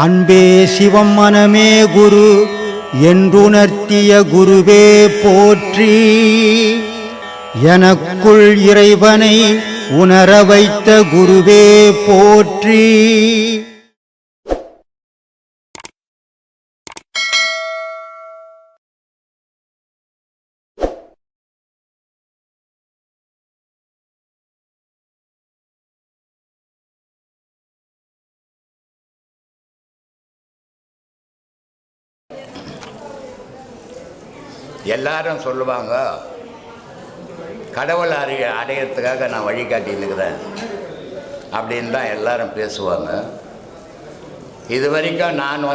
அன்பே சிவம் மனமே குரு என்றுணர்த்திய குருவே போற்றி. எனக்குள் இறைவனை உணர வைத்த குருவே போற்றி. எல்லாரும் சொல்லுவாங்க, கடவுள் அடையிறதுக்காக நான் வழிகாட்டின்னுக்கிறேன் அப்படின்னு தான் எல்லாரும் பேசுவாங்க. இது வரைக்கும் நான்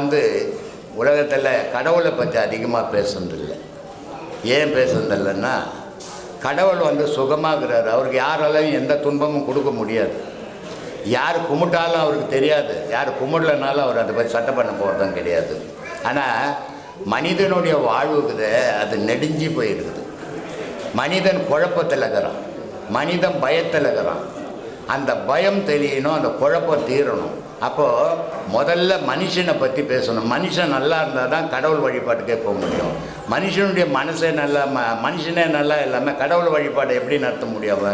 உலகத்தில் கடவுளை பற்றி அதிகமாக பேசுனதில்லை. ஏன் பேசுனதில்லைன்னா, கடவுள் சுகமாகிறார். அவருக்கு யாராலையும் எந்த துன்பமும் கொடுக்க முடியாது. யார் கும்பிட்டாலும் அவருக்கு தெரியாது, யார் கும்பிடலனாலும் அவர் அதை பற்றி சட்டை பண்ண போகிறதும் கிடையாது. ஆனால் மனிதனுடைய வாழ்வுக்குது அது நெடுஞ்சி போயிருக்குது. மனிதன் குழப்பத்தில் இருக்கிறான், மனிதன் பயத்தில் இருக்கிறான். அந்த பயம் தெரியணும், அந்த குழப்பம் தீரணும். அப்போது முதல்ல மனுஷனை பற்றி பேசணும். மனுஷன் நல்லா இருந்தால் தான் கடவுள் வழிபாட்டுக்கே போக முடியும். மனுஷனுடைய மனசே நல்லா மனுஷனே நல்லா இல்லாமல் கடவுள் வழிபாட்டை எப்படி நடத்த முடியும்?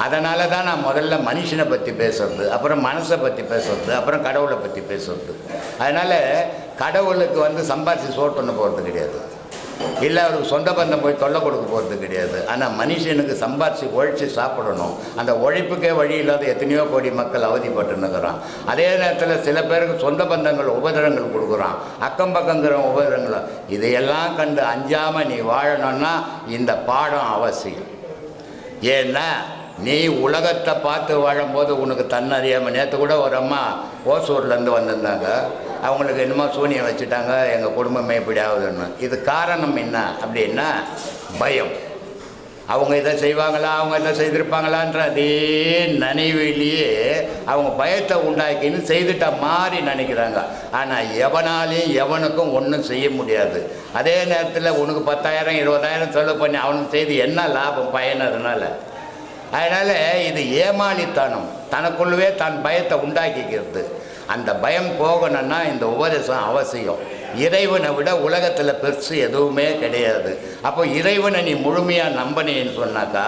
அதனால தான் நான் முதல்ல மனுஷனை பற்றி பேசுறது, அப்புறம் மனசை பற்றி பேசுறது, அப்புறம் கடவுளை பற்றி பேசுறது. அதனால் கடவுளுக்கு சம்பாரித்து சோட்டுன்னு போகிறது கிடையாது, இல்லை அவருக்கு சொந்த பந்தம் போய் தொல்லை கொடுக்க போகிறது கிடையாது. ஆனால் மனுஷனுக்கு சம்பாரித்து உழைச்சி சாப்பிடணும். அந்த உழைப்புக்கே வழி இல்லாத எத்தனையோ கோடி மக்கள் அவதிப்பட்டுன்னுக்கிறான். அதே நேரத்தில் சில பேருக்கு சொந்த பந்தங்கள் உபதிரங்கள் கொடுக்குறான், அக்கம் பக்கங்கிற உபதிரங்கள். இதையெல்லாம் கண்டு அஞ்சாமல் நீ வாழணும்னா இந்த பாடம் அவசியம். ஏன்னா நீ உலகத்தை பார்த்து வாழும்போது உனக்கு தன்னறியாமல், நேற்று கூட ஒரு அம்மா ஓசூர்லேருந்து வந்திருந்தாங்க. அவங்களுக்கு என்னமோ சூனியம் வச்சுட்டாங்க, எங்கள் குடும்பமே இப்படி ஆகுதுன்னு. இது காரணம் என்ன அப்படின்னா பயம். அவங்க இதை செய்வாங்களா, அவங்க இதை செய்திருப்பாங்களான்ற அதே நினைவிலேயே அவங்க பயத்தை உண்டாக்கின்னு செய்துட்ட மாதிரி நினைக்கிறாங்க. ஆனால் எவனாலையும் எவனுக்கும் ஒன்றும் செய்ய முடியாது. அதே நேரத்தில் உனக்கு 10,000 20,000 செலவு பண்ணி அவனுக்கு செய்து என்ன லாபம் பயன்? அதனால் இது ஏமாளித்தனம், தனக்குள்ளவே தான் பயத்தை உண்டாக்கிக்கிறது. அந்த பயம் போகணும்னா இந்த உபதேசம் அவசியம். இறைவனை விட உலகத்தில் பெருசு எதுவுமே கிடையாது. அப்போ இறைவனை நீ முழுமையாக நம்பினேன்னு சொன்னாக்கா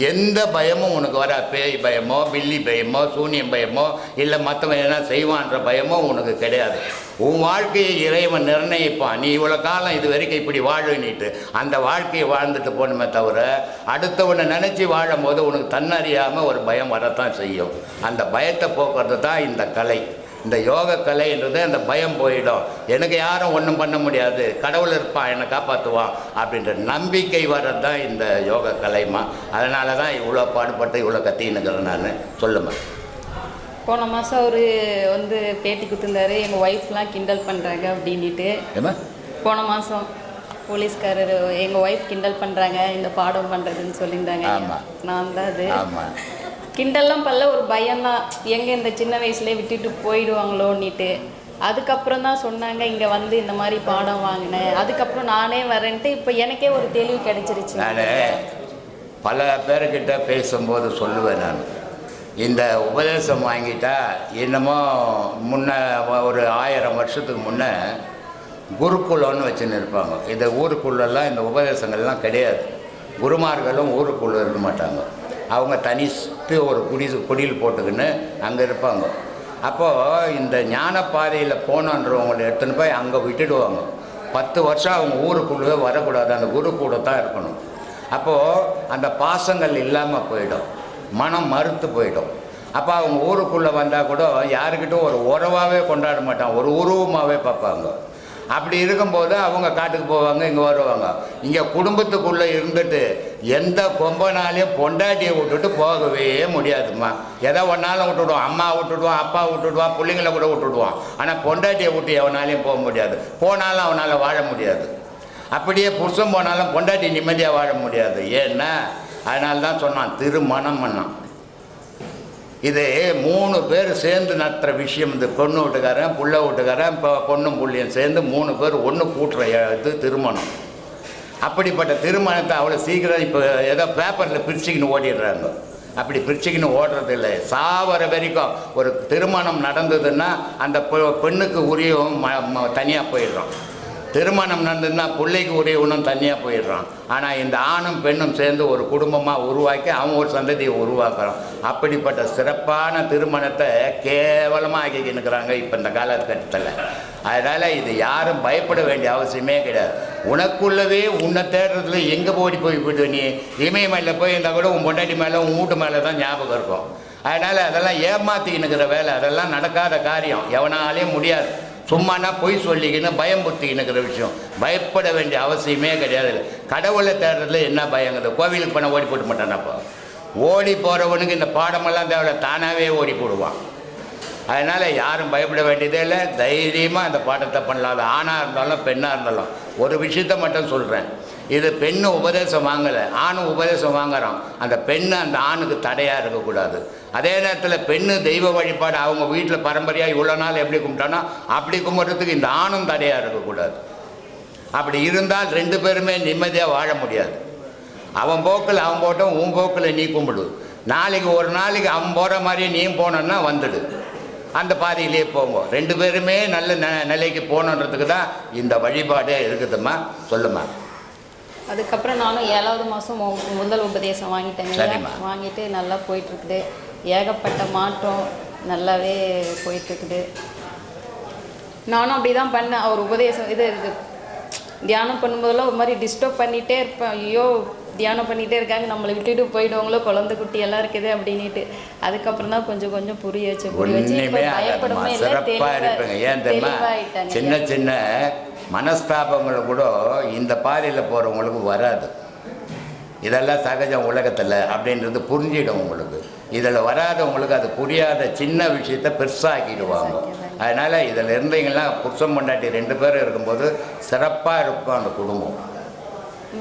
எந்த பயமும் உனக்கு வர. பேய் பயமோ, பில்லி பயமோ, சூனியம் பயமோ, இல்லை மற்றவன் என்ன செய்வான்ற பயமோ உனக்கு கிடையாது. உன் வாழ்க்கையை இறைவன் நிர்ணயிப்பான். நீ இவ்வளோ காலம் இது வரைக்கும் இப்படி வாழுனிட்டு அந்த வாழ்க்கையை வாழ்ந்துட்டு போகணுமே தவிர அடுத்தவனை நினச்சி வாழும் போது உனக்கு தன்னறியாமல் ஒரு பயம் வரத்தான் செய்யும். அந்த பயத்தை போக்குறது தான் இந்த கலை. இந்த யோக கலைன்றது அந்த பயம் போயிடும். எனக்கு யாரும் ஒன்றும் பண்ண முடியாது, கடவுள் இருப்பான், என்னை காப்பாற்றுவான் அப்படின்ற நம்பிக்கை வர்றது தான் இந்த யோக கலைமா. அதனால தான் இவ்வளோ பாடுபட்டு இவ்வளோ கத்தின்னுக்கிறேன் நான். சொல்லுமா. போன மாதம் அவர் பேட்டி கொடுத்துருந்தாரு, எங்கள் ஒய்ஃப்லாம் கிண்டல் பண்ணுறாங்க அப்படின்ட்டு. போன மாதம் போலீஸ்காரர் எங்கள் ஒய்ஃப் கிண்டல் பண்ணுறாங்க இந்த பாடம் பண்ணுறதுன்னு சொல்லியிருந்தாங்க. நான் தான் அது கிண்டல்லாம் பண்ணல, ஒரு பயம்தான். எங்கே இந்த சின்ன வயசுலேயே விட்டுட்டு போயிடுவாங்களோன்னிட்டு. அதுக்கப்புறம் தான் சொன்னாங்க இங்கே இந்த மாதிரி பாடம் வாங்கினேன், அதுக்கப்புறம் நானே வரேன்ட்டு இப்போ எனக்கே ஒரு தெளிவு கிடைச்சிருச்சு. நான் பல பேர்கிட்ட பேசும்போது சொல்லுவேன், நான் இந்த உபதேசம் வாங்கிட்டா என்னமோ முன்ன ஒரு 1000 வருஷத்துக்கு முன்னே குருக்குலம்னு வச்சுன்னு இருப்பாங்க. இந்த ஊருக்குள்ளெல்லாம் இந்த உபதேசங்கள்லாம் கிடையாது. குருமார்களும் ஊருக்குள்ளே இருக்க மாட்டாங்க. அவங்க தனித்து ஒரு குடியில் போட்டுக்கின்னு அங்கே இருப்பாங்க. அப்போது இந்த ஞான பாதையில் போனன்றவங்களை எடுத்துன்னு போய் அங்கே விட்டுடுவாங்க. 10 வருஷம் அவங்க ஊருக்குள்ளே வரக்கூடாது, அந்த குரு கூட தான் இருக்கணும். அப்போது அந்த பாசங்கள் இல்லாமல் போயிடும், மனம் மறுத்து போயிடும். அப்போ அவங்க ஊருக்குள்ளே வந்தால் கூட யாருக்கிட்டும் ஒரு உறவாகவே கொண்டாட மாட்டாங்க, ஒரு உருவமாகவே பார்ப்பாங்க. அப்படி இருக்கும்போது அவங்க காட்டுக்கு போவாங்க, இங்கே வருவாங்க. இங்கே குடும்பத்துக்குள்ளே இருந்துட்டு எந்த கொம்பனாலையும் பொண்டாட்டியை விட்டுட்டு போகவே முடியாதும்மா. எதை ஒன்றாலும் விட்டுடுவான், அம்மா விட்டுடுவான், அப்பா விட்டுடுவான், பிள்ளைங்களை கூட விட்டுடுவான். ஆனால் பொண்டாட்டியை விட்டு எவனாலையும் போக முடியாது. போனாலும் அவனால் வாழ முடியாது. அப்படியே புருஷன் போனாலும் பொண்டாட்டி நிம்மதியாக வாழ முடியாது. ஏன்னா அதனால தான் சொன்னான் திருமணம் பண்ணான். இது 3 பேர் சேர்ந்து நடத்துகிற விஷயம். இந்த பொண்ணு வீட்டுக்காரன், புள்ள வீட்டுக்காரன், இப்போ பொண்ணும் புள்ளியும் சேர்ந்து 3 பேர் ஒன்று கூட்டுற இது திருமணம். அப்படிப்பட்ட திருமணத்தை அவ்வளோ சீக்கிரம் இப்போ ஏதோ பேப்பரில் பிரிச்சுக்கின்னு ஓடிடுறாங்க. அப்படி பிரிச்சுக்கின்னு ஓடுறது இல்லை. சாவர வரைக்கும் ஒரு திருமணம் நடந்ததுன்னா அந்த பெண்ணுக்கு உரியவும் தனியாக போயிடுறோம். திருமணம் நடந்ததுன்னா பிள்ளைக்கு உரியவனும் தனியாக போயிடுறான். ஆனால் இந்த ஆணும் பெண்ணும் சேர்ந்து ஒரு குடும்பமாக உருவாக்கி அவன் ஒரு சந்ததியை உருவாக்குறான். அப்படிப்பட்ட சிறப்பான திருமணத்தை கேவலமாக ஆக்கிக்கின்னுக்கிறாங்க இப்போ இந்த காலகட்டத்தில். அதனால் இது யாரும் பயப்பட வேண்டிய அவசியமே கிடையாது. உனக்குள்ளவே உன்னை தேடுறதுல எங்கே போயிட்டு நீ இமயமலையில் போயிருந்தால் கூட உன் பொண்டாட்டி மேலே உன் வீட்டு மேலே தான் ஞாபகம் இருக்கும். அதனால் அதெல்லாம் ஏமாற்றிக்கினுக்கிற வேலை, அதெல்லாம் நடக்காத காரியம், எவனாலேயும் முடியாது. சும்மானா பொய் சொல்லிக்கின்னு பயம்புத்திக்கினுக்கிற விஷயம். பயப்பட வேண்டிய அவசியமே கிடையாது. கடவுளை தேடுறதுல என்ன பயங்குது? கோவிலுக்கு பண்ண ஓடி போட்டு மாட்டானப்போ. ஓடி போகிறவனுக்கு இந்த பாடமெல்லாம் தேவை, தானாகவே ஓடி போடுவான். அதனால் யாரும் பயப்பட வேண்டியதே இல்லை. தைரியமாக அந்த பாடத்தை பண்ணலாம். அது ஆணாக இருந்தாலும் பெண்ணாக இருந்தாலும். ஒரு விஷயத்தை மட்டும் சொல்கிறேன், இது பெண்ணு உபதேசம் வாங்கலை, ஆணும் உபதேசம் வாங்குறான். அந்த பெண்ணு அந்த ஆணுக்கு தடையாக இருக்கக்கூடாது. அதே நேரத்தில் பெண்ணு தெய்வ வழிபாடு அவங்க வீட்டில் பரம்பரையாக இவ்வளோ நாள் எப்படி கும்பிட்டானோ அப்படி கும்பிட்றதுக்கு இந்த ஆணும் தடையாக இருக்கக்கூடாது. அப்படி இருந்தால் ரெண்டு பேருமே நிம்மதியாக வாழ முடியாது. அவன் போக்கில் அவன் போட்டோம், உன் போக்கில் நீ கும்பிடு. நாளைக்கு ஒரு நாளைக்கு அவன் போகிற மாதிரியே நீ போனோன்னா வந்துடு, அந்த பாதையிலே போவோம். ரெண்டு பேருமே நல்ல நிலைக்கு போகணுன்றதுக்கு தான் இந்த வழிபாடே இருக்குதும்மா. சொல்லுமா. அதுக்கப்புறம் நானும் 7வது மாதம் முதல் உபதேசம் வாங்கிட்டேங்க. வாங்கிட்டு நல்லா போயிட்டுருக்குது. ஏகப்பட்ட மாற்றம் நல்லாவே போயிட்டுருக்குது. நானும் அப்படி தான் பண்ணேன். அவர் உபதேசம் இது தியானம் பண்ணும்போதெல்லாம் ஒரு மாதிரி டிஸ்டர்ப் பண்ணிகிட்டே இருப்பேன். ஐயோ தியானம் பண்ணிகிட்டே இருக்காங்க, நம்மளை விட்டுட்டு போயிடுவாங்களோ, குழந்தை குட்டி எல்லாம் இருக்குது அப்படின்ட்டு. அதுக்கப்புறம் தான் கொஞ்சம் புரிய வச்சு பயப்படமே சிறப்பாக இருப்பேங்க. ஏன் தெரியுமா, சின்ன சின்ன மனஸ்தாபங்கள் கூட இந்த பாதையில் போகிறவங்களுக்கு வராது. இதெல்லாம் சகஜம் உலகத்தில் அப்படின்றது புரிஞ்சிடும் உங்களுக்கு. இதில் வராதவங்களுக்கு அது புரியாத சின்ன விஷயத்தை பெருசாக்கிடுவாங்க. அதனால் இதில் இருந்தீங்கன்னா புருஷன் பொண்டாட்டி 2 பேரும் இருக்கும்போது சிறப்பாக இருக்கும் அந்த குடும்பம்.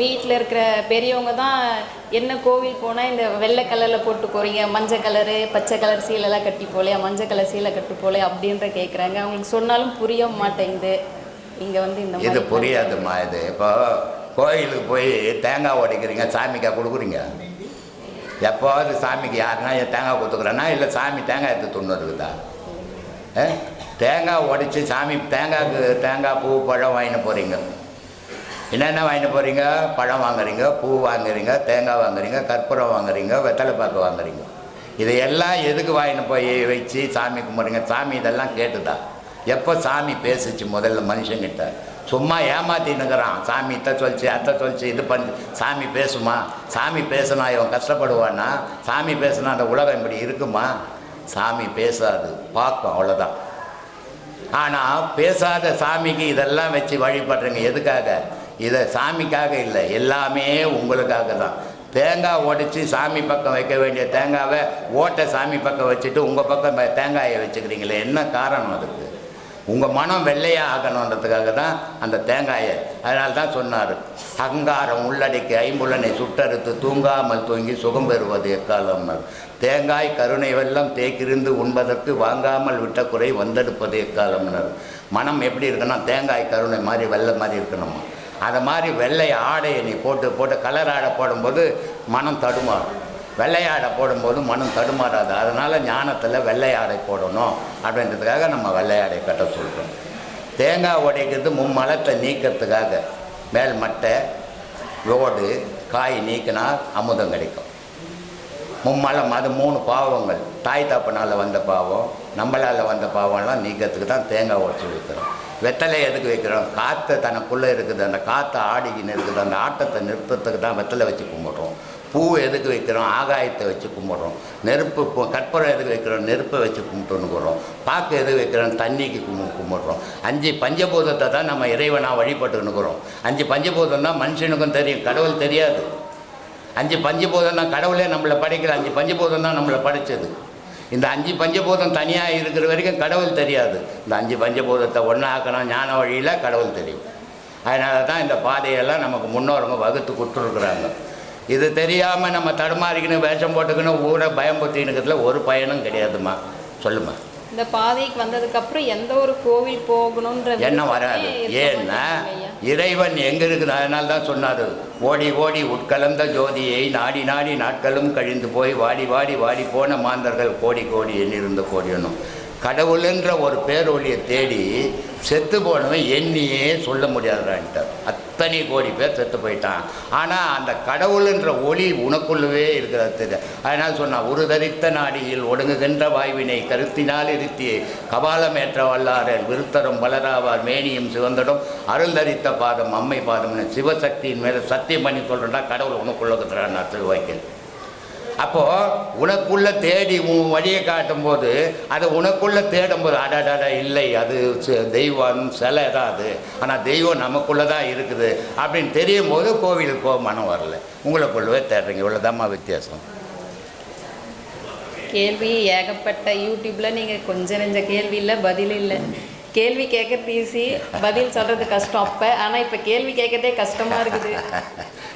வீட்டில் இருக்கிற பெரியவங்க தான் என்ன கோவில் போனால் இந்த வெள்ளை கலரில் போட்டு போகிறீங்க, மஞ்சள் கலரு பச்சை கலர் சீலெல்லாம் கட்டி போலையா, மஞ்சள் கலர் சீலை கட்டு போலையா அப்படின்ற கேட்குறாங்க. அவங்களுக்கு சொன்னாலும் புரிய மாட்டேங்குது. இங்கே வந்து இந்த இது புரியாதுமா. இது இப்போ கோயிலுக்கு போய் தேங்காய் உடைக்கிறீங்க, சாமிக்காக கொடுக்குறீங்க. எப்போது சாமிக்கு யாருன்னா தேங்காய் கொடுத்துக்குறேன்னா, இல்லை சாமி தேங்காய் எடுத்து துண்ணு இருக்குதா? தேங்காய் உடைச்சி சாமி தேங்காய் பூ பழம் வாங்கிட்டு போகிறீங்க. என்னென்ன வாங்கிட்டு போகிறீங்க? பழம் வாங்குறீங்க, பூ வாங்குறீங்க, தேங்காய் வாங்குறீங்க, கற்பூரம் வாங்குறீங்க, வெத்தலைப்பாக்கு வாங்குறீங்க. இதையெல்லாம் எதுக்கு வாங்கிட்டு போய் வச்சு சாமி கும்பிட்றீங்க? சாமி இதெல்லாம் கேட்டுதா? எப்போ சாமி பேசுச்சு முதல்ல மனுஷங்கிட்ட? சும்மா ஏமாத்தின்னுக்கிறான். சாமி இத்தை சொல்லிச்சு அத்தை சொல்லிச்சு இது பண்ணி. சாமி பேசுமா? சாமி பேசுனா இவன் கஷ்டப்படுவானா? சாமி பேசுனா அந்த உலகம் இப்படி இருக்குமா? சாமி பேசாது, பார்க்கும், அவ்வளோதான். ஆனால் பேசாத சாமிக்கு இதெல்லாம் வச்சு வழிபடுறீங்க. எதுக்காக? இதை சாமிக்காக இல்லை, எல்லாமே உங்களுக்காக தான். தேங்காய் உடைச்சி சாமி பக்கம் வைக்க வேண்டிய தேங்காவை ஓட்டை சாமி பக்கம் வச்சுட்டு உங்கள் பக்கம் தேங்காயை வச்சுக்கிறீங்களே, என்ன காரணம் அதுக்கு? உங்கள் மனம் வெள்ளையாக ஆகணுன்றதுக்காக தான் அந்த தேங்காயை. அதனால தான் சொன்னார், அகங்காரம் உள்ளடக்கி ஐம்புலனை சுட்டறுத்து தூங்காமல் தூங்கி சுகம் பெறுவது எக்காலம்னார். தேங்காய் கருணை வெள்ளம் தேக்கிருந்து உண்பதற்கு வாங்காமல் விட்ட குறை வந்தெடுப்பது எக்காலம்னார். மனம் எப்படி இருக்குன்னா தேங்காய் கருணை மாதிரி வெள்ளை மாதிரி இருக்கணுமா. அதை மாதிரி வெள்ளை ஆடையை நீ போட்டு கலர் ஆடை போடும்போது மனம் தடுமாறும், வெள்ளை ஆடை போடும்போது மனம் தடுமாறாது. அதனால் ஞானத்தில் வெள்ளை ஆடை போடணும் அப்படின்றதுக்காக நம்ம வெள்ளை ஆடை கட்ட சொல்கிறோம். தேங்காய் உடைக்கிறது மும்மலத்தை நீக்கிறதுக்காக. மேல் மட்டை ஓடு காய் நீக்கினா அமுதம் கிடைக்கும். மும்மலம் அது 3 பாவங்கள். தாய் தாப்பனால் வந்த பாவம், நம்மளால் வந்த பாவம்லாம் நீக்கிறதுக்கு தான் தேங்காய் உடச்சி வைக்கிறோம். வெத்தலை எதுக்கு வைக்கிறோம்? காற்று தனக்குள்ளே இருக்குது, அந்த காற்றை ஆடிக்கின்னு இருக்குது, அந்த ஆட்டத்தை நிறுத்தத்துக்கு தான் வெத்தலை வச்சு கும்பிட்றோம். பூ எதுக்கு வைக்கிறோம்? ஆகாயத்தை வச்சு கும்பிட்றோம். நெருப்பு கற்பூரம் எதுக்கு வைக்கிறோம்? நெருப்பை வச்சு கும்பிட்டுன்னுக்குறோம். பாக்கு எதுக்கு வைக்கிறோம்? தண்ணிக்கு கும்பிட்றோம். 5 பஞ்சபூதத்தை தான் நம்ம இறைவனாக வழிபட்டுன்னுக்குறோம். 5 பஞ்சபூதம் தான் மனுஷனுக்கும் தெரியும், கடவுள் தெரியாது. 5 பஞ்சபூதம் தான் கடவுளே நம்மளை படைக்கிற. 5 பஞ்சபூதம் தான் நம்மளை படைச்சது. இந்த 5 பஞ்சபூதம் தனியாக இருக்கிற வரைக்கும் கடவுள் தெரியாது. இந்த 5 பஞ்சபூதத்தை ஒன்றாக்கணும் ஞான வழியில் கடவுள் தெரியும். அதனால தான் இந்த பாதையெல்லாம் நமக்கு முன்னோருங்க வகுத்து கொடுத்துருக்குறாங்க. இது தெரியாமல் நம்ம தடுமாறிக்கணும், வேஷம் போட்டுக்கணும், ஊரை பயம்படுத்தினுக்கிறதுல ஒரு பயனும் கிடையாதுமா. சொல்லுமா. இந்த பாதைக்கு வந்ததுக்கு அப்புறம் எந்த ஒரு கோவில் போகணுன்ற எண்ணம் வராது. ஏன்னா இறைவன் எங்கே இருக்குது, அதனால தான் சொன்னார், ஓடி ஓடி உட்கலந்த ஜோதியை நாடி நாடி நாட்களும் கழிந்து போய் வாடி வாடி வாடி போன மாந்தர்கள் கோடி கோடி எண்ணிருந்த கோடியனும். கடவுளுன்ற ஒரு பேரொழியை தேடி செத்து போனவன் எண்ணியே சொல்ல முடியாதுன்ட்டார். அத்தனை கோடி பேர் செத்து போயிட்டான். ஆனால் அந்த கடவுளுன்ற ஒளி உனக்குள்ளவே இருக்கிறது. அதனால் சொன்னால், ஒரு தரித்த நாடியில் ஒடுங்குகின்ற வாய்வினை கருத்தினால் இருத்தி கபாலம் ஏற்ற வல்லாரல் விருத்தரும் வளராவார் மேனியும் சிவந்தடும் அருள் தரித்த பாதம் அம்மை பாதம்னு சிவசக்தியின் மேலே சத்தியம் பண்ணி சொல்கிறேன்னா கடவுள் உனக்குள்ள இருக்கிறான் நான் திருவாய்க்கல். அப்போது உனக்குள்ளே தேடி உன் வழியை காட்டும்போது அதை உனக்குள்ளே தேடும்போது அடாடாடா இல்லை அது தெய்வம் சிலை தான் அது, ஆனால் தெய்வம் நமக்குள்ளே தான் இருக்குது அப்படின்னு தெரியும் போது கோவிலுக்கு போக மனம் வரல, உங்களுக்குள்ளவே தேடுறீங்க. இவ்வளோதாம்மா வித்தியாசம். கேள்வி ஏகப்பட்ட யூடியூப்பில் நீங்கள் கொஞ்சம் நெஞ்ச கேள்வி இல்லை, பதில் இல்லை. கேள்வி கேட்கறது ஈஸி, பதில் சொல்கிறது கஷ்டம் அப்போ. ஆனால் இப்போ கேள்வி கேட்கறதே கஷ்டமாக இருக்குது.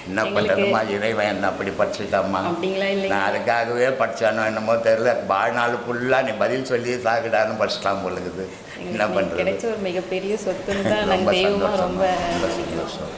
என்ன பண்ணுறதுமா, இறைவன் என்ன அப்படி படிச்சுட்டாம்மா. அப்படிங்களா? இல்லை, நான் அதுக்காகவே படித்தானோ என்னமோ தெரியல, வாழ்நாள் ஃபுல்லாக நீ பதில் சொல்லி சாகிடான்னு படிச்சிட்டான் பொழுது. என்ன பண்ணுறது? கிடைச்ச ஒரு மிகப்பெரிய சொத்துன்னு தான் நாங்கள் தெய்வமாக ரொம்ப சந்தோஷம்.